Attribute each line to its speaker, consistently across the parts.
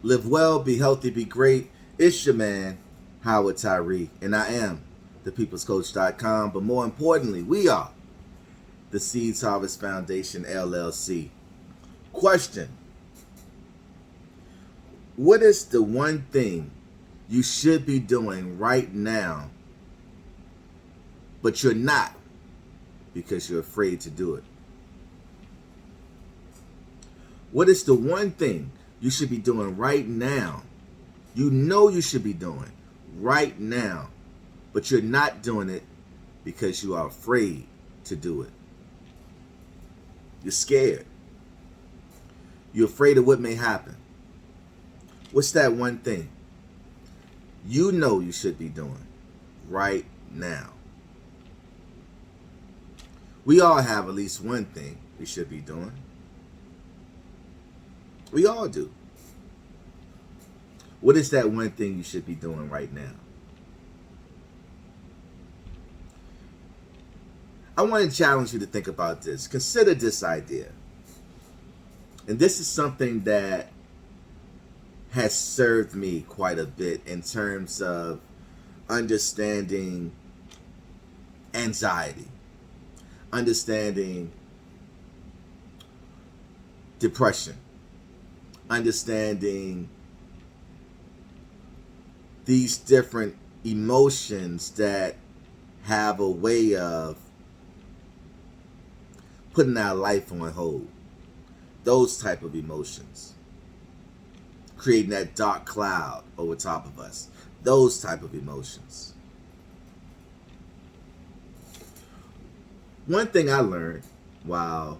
Speaker 1: Live well, be healthy, be great. It's your man, Howard Tyree, and I am thepeoplescoach.com. But more importantly, we are the Seeds Harvest Foundation, LLC. Question: what is the one thing you should be doing right now, but you're not because you're afraid to do it? What is the one thing you should be doing right now? You know you should be doing right now, but you're not doing it because you are afraid to do it. You're scared. You're afraid of what may happen. What's that one thing you know you should be doing right now? We all have at least one thing we should be doing. We all do. What is that one thing you should be doing right now? I want to challenge you to think about this. Consider this idea. And this is something that has served me quite a bit in terms of understanding anxiety, understanding depression, understanding these different emotions that have a way of putting our life on hold. Those type of emotions. Creating that dark cloud over top of us. Those type of emotions. One thing I learned while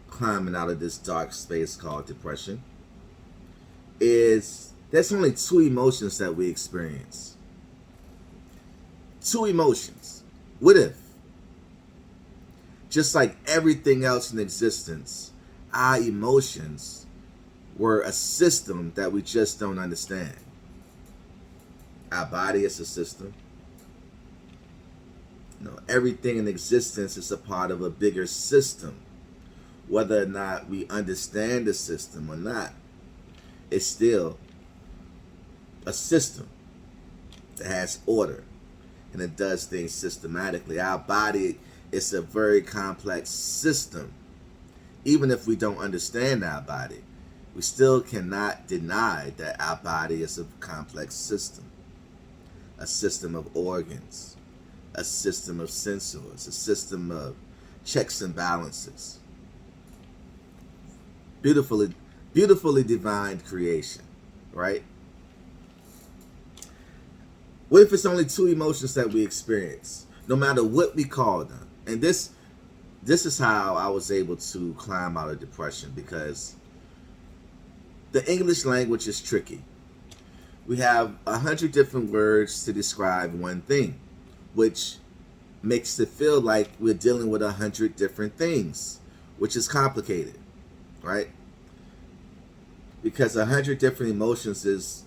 Speaker 1: climbing out of this dark space called depression is there's only two emotions that we experience. Two emotions. What if? Just like everything else in existence, our emotions were a system that we just don't understand. Our body is a system. Everything in existence is a part of a bigger system. Whether or not we understand the system or not, it's still a system that has order and it does things systematically. Our body is a very complex system. Even if we don't understand our body, we still cannot deny that our body is a complex system. A system of organs, a system of sensors, a system of checks and balances. Beautifully divine creation, right? What if it's only two emotions that we experience, no matter what we call them? And this is how I was able to climb out of depression, because the English language is tricky. We have 100 different words to describe one thing, which makes it feel like we're dealing with 100 different things, which is complicated, right? Because 100 different emotions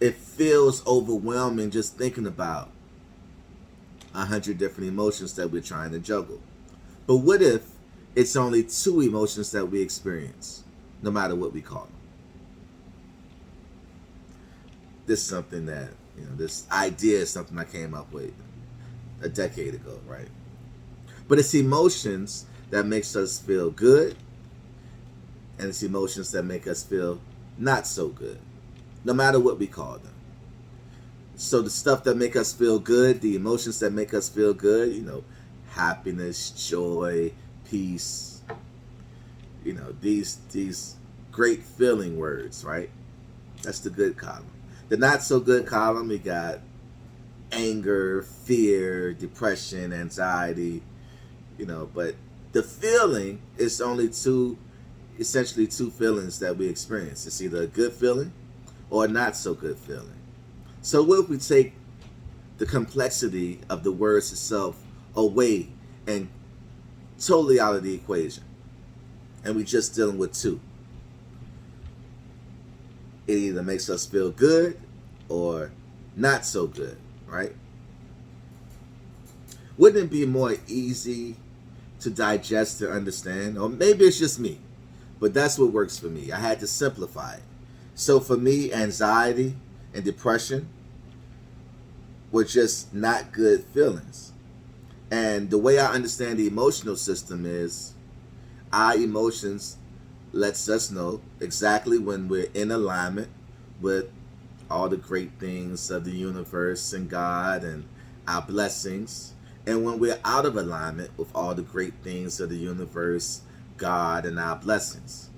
Speaker 1: it feels overwhelming just thinking about 100 different emotions that we're trying to juggle. But what if it's only two emotions that we experience, no matter what we call them? This is something that, this idea is something I came up with a decade ago, right? But it's emotions that makes us feel good, and it's emotions that make us feel not so good, no matter what we call them. So the stuff that make us feel good, the emotions that make us feel good, happiness, joy, peace, these great feeling words, right? That's the good column. The not so good column, we got anger, fear, depression, anxiety, but the feeling is only essentially two feelings that we experience. It's either a good feeling or a not so good feeling. So what if we take the complexity of the words itself away and totally out of the equation, and we just dealing with two? It either makes us feel good or not so good, right? Wouldn't it be more easy to digest and understand? Or maybe it's just me, But that's what works for me. I had to simplify it. So for me, anxiety and depression were just not good feelings. And the way I understand the emotional system is our emotions lets us know exactly when we're in alignment with all the great things of the universe and God and our blessings, and when we're out of alignment with all the great things of the universe, God, and our blessings.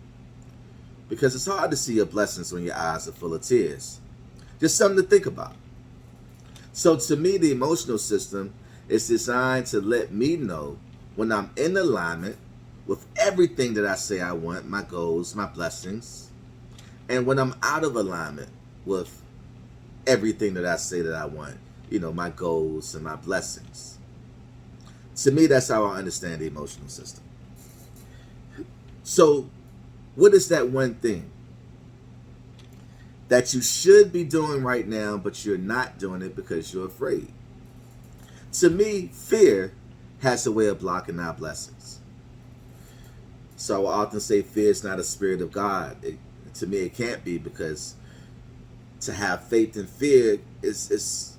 Speaker 1: Because it's hard to see your blessings when your eyes are full of tears. Just something to think about. So to me, the emotional system is designed to let me know when I'm in alignment with everything that I say I want, my goals, my blessings, and when I'm out of alignment with everything that I say that I want, my goals and my blessings. To me, that's how I understand the emotional system. So, what is that one thing that you should be doing right now, but you're not doing it because you're afraid? To me, fear has a way of blocking our blessings. So I will often say fear is not a spirit of God. To me, it can't be, because to have faith and fear is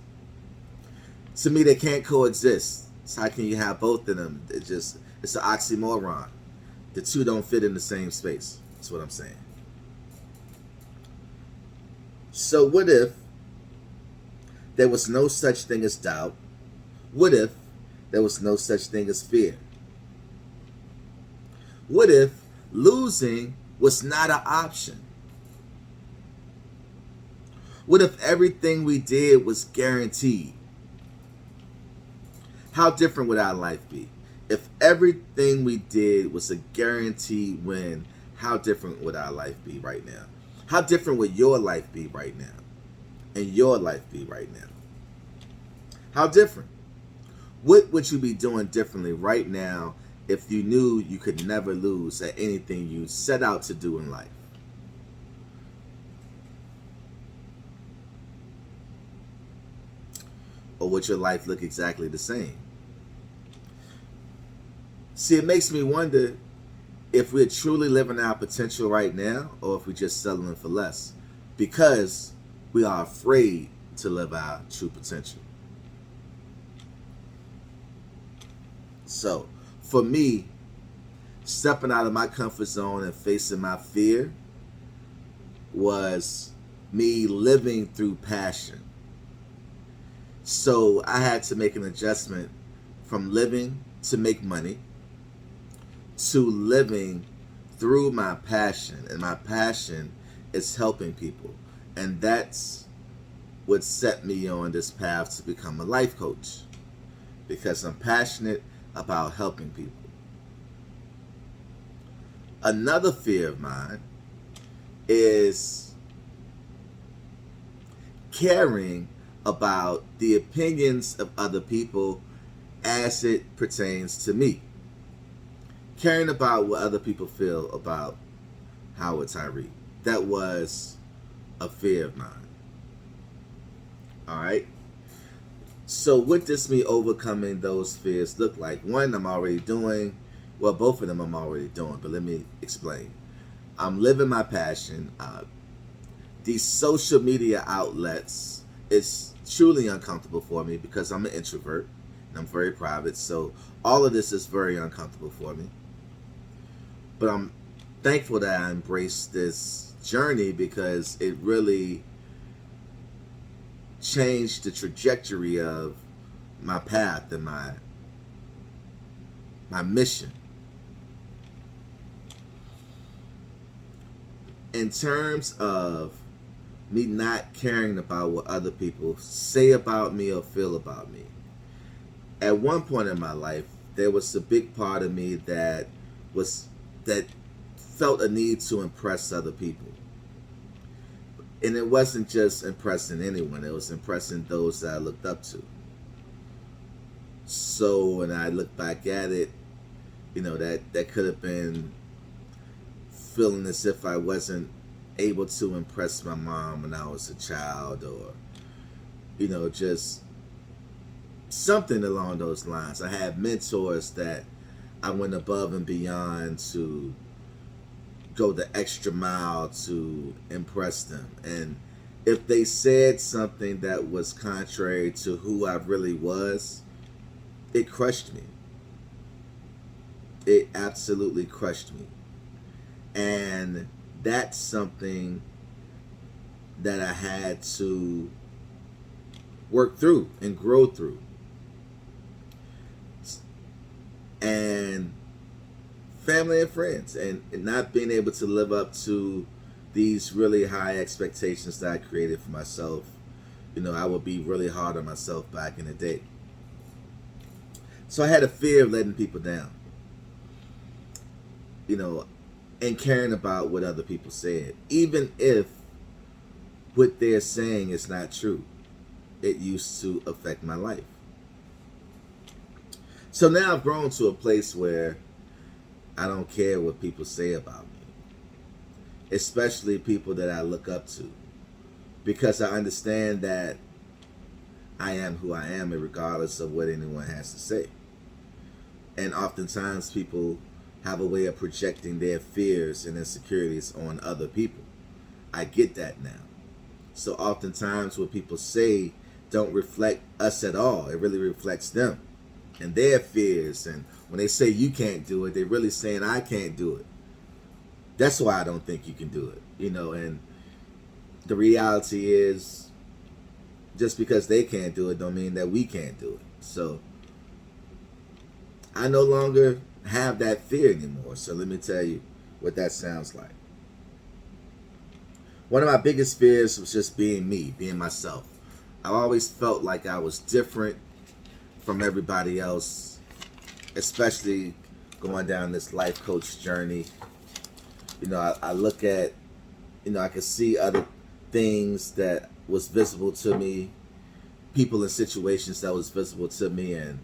Speaker 1: to me, they can't coexist. So how can you have both of them? It's an oxymoron. The two don't fit in the same space. That's what I'm saying. So what if there was no such thing as doubt? What if there was no such thing as fear? What if losing was not an option? What if everything we did was guaranteed? How different would our life be? If everything we did was a guaranteed win, how different would our life be right now? How different would your life be right now? And your life be right now? How different? What would you be doing differently right now if you knew you could never lose at anything you set out to do in life? Or would your life look exactly the same? See, it makes me wonder if we're truly living our potential right now, or if we're just settling for less, because we are afraid to live our true potential. So, for me, stepping out of my comfort zone and facing my fear was me living through passion. So I had to make an adjustment from living to make money to living through my passion. And my passion is helping people. And that's what set me on this path to become a life coach, because I'm passionate about helping people. Another fear of mine is caring about the opinions of other people as it pertains to me. Caring about what other people feel about Howard Tyree. That was a fear of mine. All right. So what does me overcoming those fears look like? One, I'm already doing. Well, both of them I'm already doing, but let me explain. I'm living my passion. These social media outlets is truly uncomfortable for me because I'm an introvert and I'm very private. So all of this is very uncomfortable for me. But I'm thankful that I embraced this journey, because it really changed the trajectory of my path and my mission. In terms of me not caring about what other people say about me or feel about me, at one point in my life, there was a big part of me that felt a need to impress other people. And it wasn't just impressing anyone, it was impressing those that I looked up to. So when I look back at it, that could have been feeling as if I wasn't able to impress my mom when I was a child, or just something along those lines. I had mentors that I went above and beyond to go the extra mile to impress them. And if they said something that was contrary to who I really was, it crushed me. It absolutely crushed me. And that's something that I had to work through and grow through. And family and friends, and not being able to live up to these really high expectations that I created for myself. I would be really hard on myself back in the day. So I had a fear of letting people down, and caring about what other people said, even if what they're saying is not true. It used to affect my life. So now I've grown to a place where I don't care what people say about me, especially people that I look up to, because I understand that I am who I am, regardless of what anyone has to say. And oftentimes people have a way of projecting their fears and insecurities on other people. I get that now. So oftentimes what people say don't reflect us at all. It really reflects them and their fears. And when they say you can't do it, they're really saying I can't do it. That's why I don't think you can do it. And the reality is, just because they can't do it don't mean that we can't do it. So I no longer have that fear anymore. So let me tell you what that sounds like. One of my biggest fears was just being me, being myself. I always felt like I was different from everybody else, especially going down this life coach journey. I look at, I could see other things that was visible to me, people and situations that was visible to me, and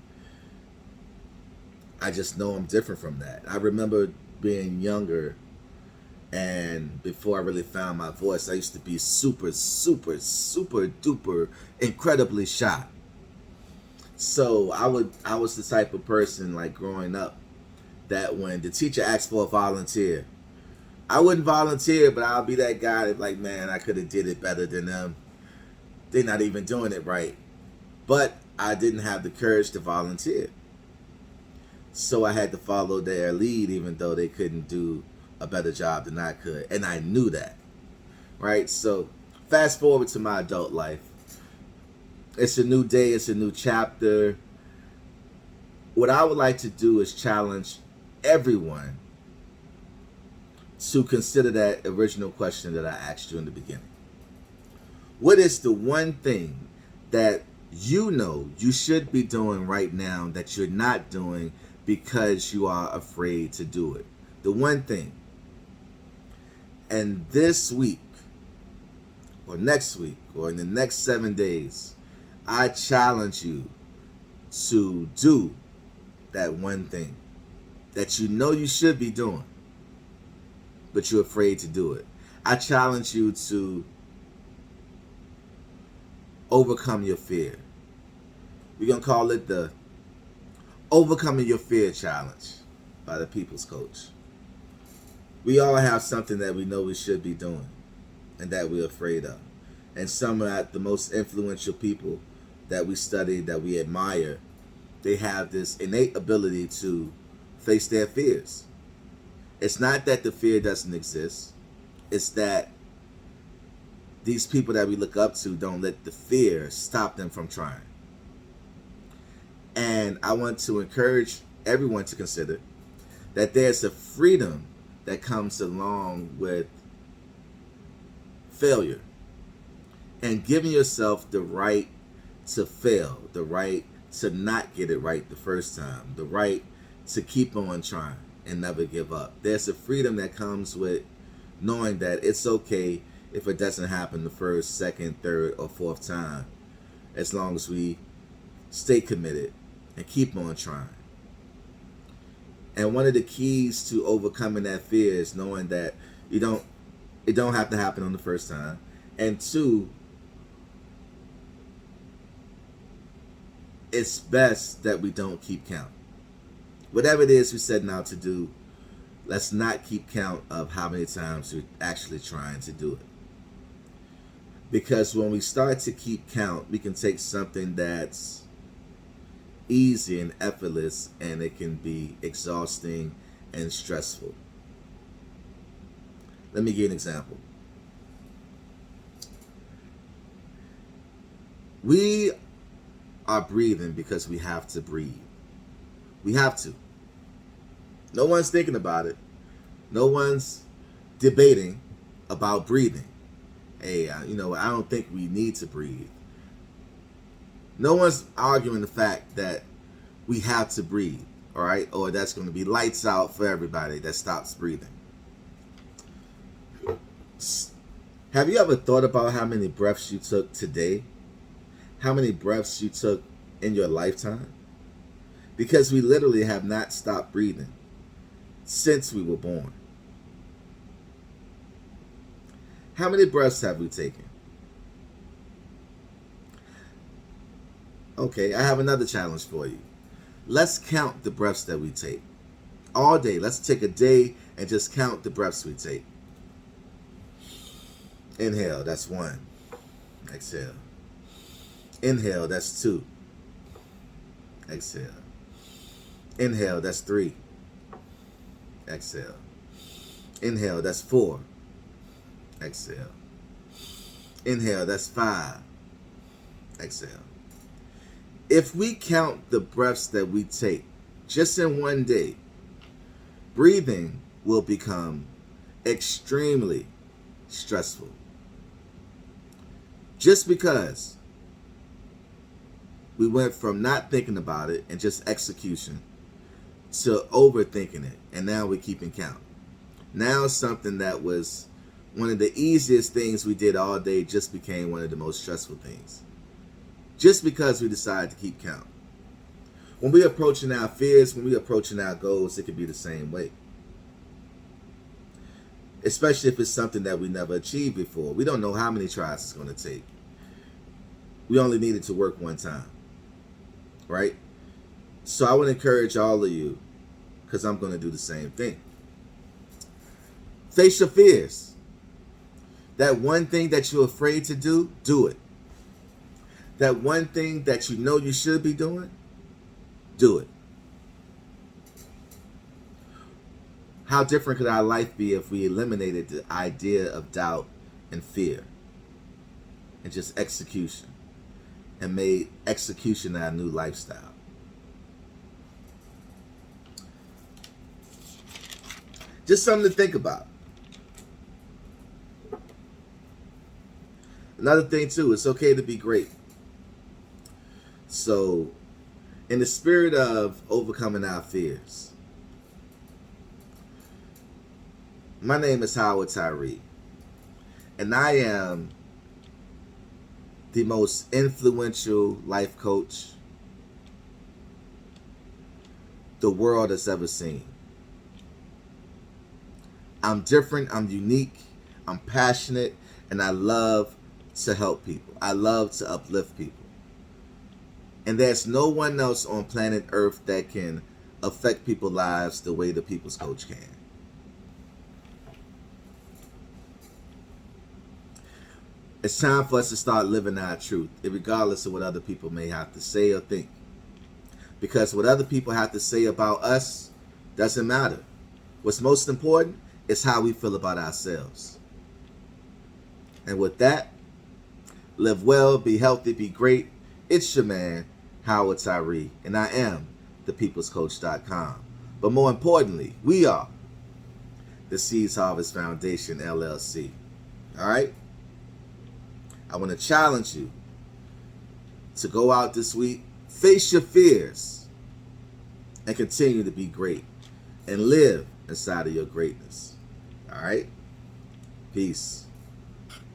Speaker 1: I just know I'm different from that. I remember being younger, and before I really found my voice, I used to be super, super, super duper incredibly shy. So I was the type of person, like growing up, that when the teacher asked for a volunteer, I wouldn't volunteer, but I'll be that guy that, like, man, I could have did it better than them. They're not even doing it right. But I didn't have the courage to volunteer. So I had to follow their lead, even though they couldn't do a better job than I could. And I knew that, right? So fast forward to my adult life. It's a new day. It's a new chapter. What I would like to do is challenge everyone to consider that original question that I asked you in the beginning. What is the one thing that you should be doing right now that you're not doing because you are afraid to do it? The one thing. And this week, or next week, or in the next 7 days, I challenge you to do that one thing that you should be doing, but you're afraid to do it. I challenge you to overcome your fear. We're going to call it the Overcoming Your Fear Challenge by the People's Coach. We all have something that we know we should be doing and that we're afraid of. And some of the most influential people that we study, that we admire, they have this innate ability to face their fears. It's not that the fear doesn't exist. It's that these people that we look up to don't let the fear stop them from trying. And I want to encourage everyone to consider that there's a freedom that comes along with failure, and giving yourself the right to fail, the right to not get it right the first time, the right to keep on trying and never give up. There's a freedom that comes with knowing that it's okay if it doesn't happen the first, second, third, or fourth time, as long as we stay committed and keep on trying. And one of the keys to overcoming that fear is knowing that it don't have to happen on the first time. And two, it's best that we don't keep count. Whatever it is we're setting out to do, Let's not keep count of how many times we're actually trying to do it. Because when we start to keep count, we can take something that's easy and effortless, and it can be exhausting and stressful. Let me give you an example. We are breathing because we have to breathe. We have to. No one's thinking about it. No one's debating about breathing. Hey, I don't think we need to breathe. No one's arguing the fact that we have to breathe, all right? Or that's going to be lights out for everybody that stops breathing. Have you ever thought about how many breaths you took today? How many breaths you took in your lifetime? Because we literally have not stopped breathing since we were born. How many breaths have we taken? Okay, I have another challenge for you. Let's count the breaths that we take. All day. Let's take a day and just count the breaths we take. Inhale, that's 1. Exhale. Inhale, that's 2. Exhale. Inhale, that's 3. Exhale. Inhale, that's 4. Exhale. Inhale, that's 5. Exhale. If we count the breaths that we take just in one day, breathing will become extremely stressful. Just because we went from not thinking about it and just execution to overthinking it, and now we're keeping count. Now something that was one of the easiest things we did all day just became one of the most stressful things. Just because we decided to keep count. When we're approaching our fears, when we're approaching our goals, it could be the same way. Especially if it's something that we never achieved before. We don't know how many tries it's going to take. We only need it to work one time. Right? So I would encourage all of you, because I'm going to do the same thing. Face your fears. That one thing that you're afraid to do, do it. That one thing that you know you should be doing, do it. How different could our life be if we eliminated the idea of doubt and fear and just execution and made execution our new lifestyle? Just something to think about. Another thing too, it's okay to be great. So, in the spirit of overcoming our fears, my name is Howard Tyree, and I am the most influential life coach the world has ever seen. I'm different, I'm unique, I'm passionate, and I love to help people. I love to uplift people. And there's no one else on planet Earth that can affect people's lives the way the People's Coach can. It's time for us to start living our truth, regardless of what other people may have to say or think. Because what other people have to say about us doesn't matter. What's most important is how we feel about ourselves. And with that, live well, be healthy, be great. It's your man, Howard Tyree, and I am thepeoplescoach.com. But more importantly, we are the Seeds Harvest Foundation, LLC. All right? I want to challenge you to go out this week, face your fears, and continue to be great and live inside of your greatness. All right? Peace.